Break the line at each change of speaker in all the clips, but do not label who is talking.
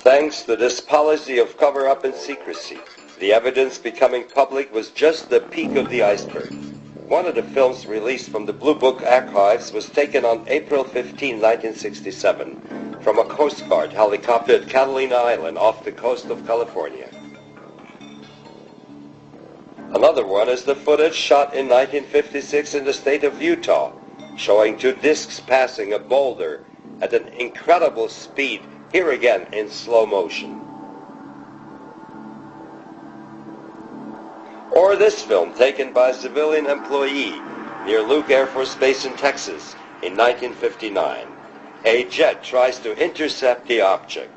Thanks to this policy of cover-up and secrecy, the evidence becoming public was just the peak of the iceberg. One of the films released from the Blue Book archives was taken on April 15, 1967, from a Coast Guard helicopter at Catalina Island off the coast of California. Another one is the footage shot in 1956 in the state of Utah, showing two discs passing a boulder at an incredible speed, here again in slow motion. Or this film taken by a civilian employee near Luke Air Force Base in Texas in 1959. A jet tries to intercept the object.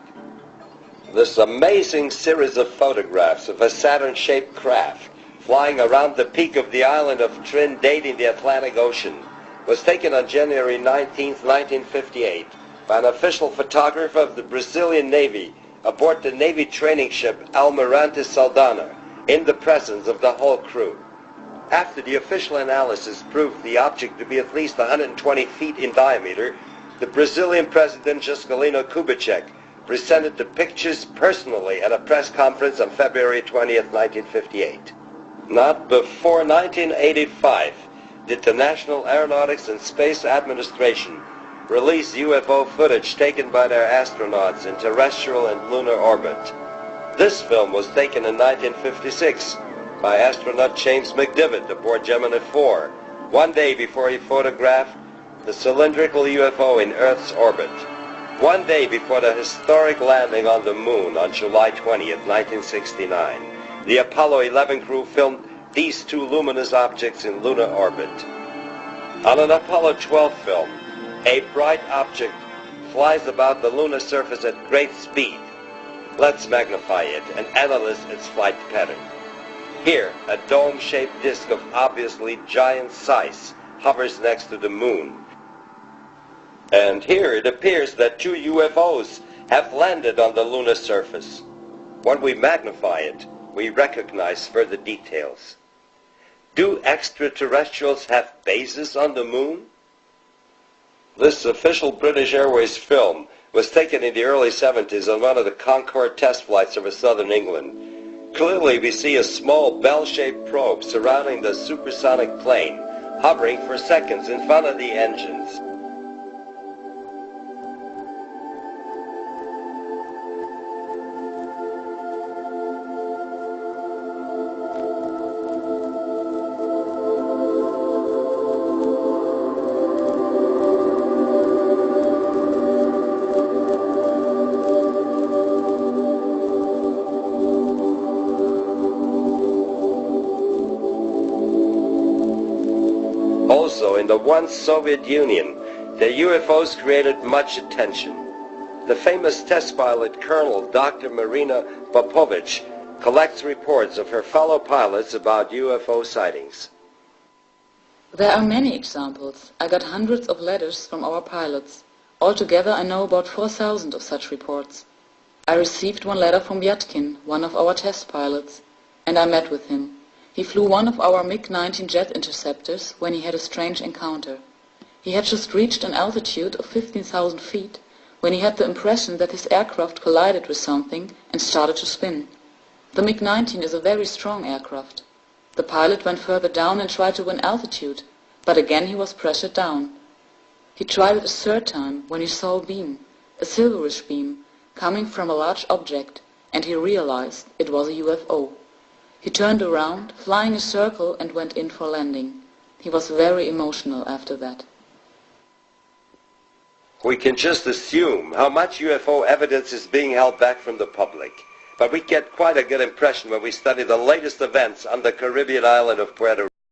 This amazing series of photographs of a Saturn-shaped craft flying around the peak of the island of Trinidad in the Atlantic Ocean was taken on January 19, 1958 by an official photographer of the Brazilian Navy aboard the Navy training ship Almirante Saldanha in the presence of the whole crew. After the official analysis proved the object to be at least 120 feet in diameter, the Brazilian President Juscelino Kubitschek presented the pictures personally at a press conference on February 20, 1958. Not before 1985 did the National Aeronautics and Space Administration release UFO footage taken by their astronauts in terrestrial and lunar orbit. This film was taken in 1956 by astronaut James McDivitt aboard Gemini 4, one day before he photographed the cylindrical UFO in Earth's orbit, one day before the historic landing on the moon on July 20, 1969. The Apollo 11 crew filmed these two luminous objects in lunar orbit. On an Apollo 12 film, a bright object flies about the lunar surface at great speed. Let's magnify it and analyze its flight pattern. Here, a dome-shaped disk of obviously giant size hovers next to the moon. And here it appears that two UFOs have landed on the lunar surface. When we magnify it, we recognize further details. Do extraterrestrials have bases on the moon? This official British Airways film was taken in the early 70s on one of the Concorde test flights over southern England. Clearly we see a small bell-shaped probe surrounding the supersonic plane, hovering for seconds in front of the engines. Also, in the once Soviet Union, the UFOs created much attention. The famous test pilot Colonel Dr. Marina Popovich collects reports of her fellow pilots about UFO sightings.
There are many examples. I got hundreds of letters from our pilots. Altogether I know about 4,000 of such reports. I received one letter from Yatkin, one of our test pilots, and I met with him. He flew one of our MiG-19 jet interceptors when he had a strange encounter. He had just reached an altitude of 15,000 feet when he had the impression that his aircraft collided with something and started to spin. The MiG-19 is a very strong aircraft. The pilot went further down and tried to win altitude, but again he was pressured down. He tried it a third time when he saw a beam, a silverish beam, coming from a large object, and he realized it was a UFO. He turned around, flying a circle, and went in for landing. He was very emotional after that.
We can just assume how much UFO evidence is being held back from the public, but we get quite a good impression when we study the latest events on the Caribbean island of Puerto Rico.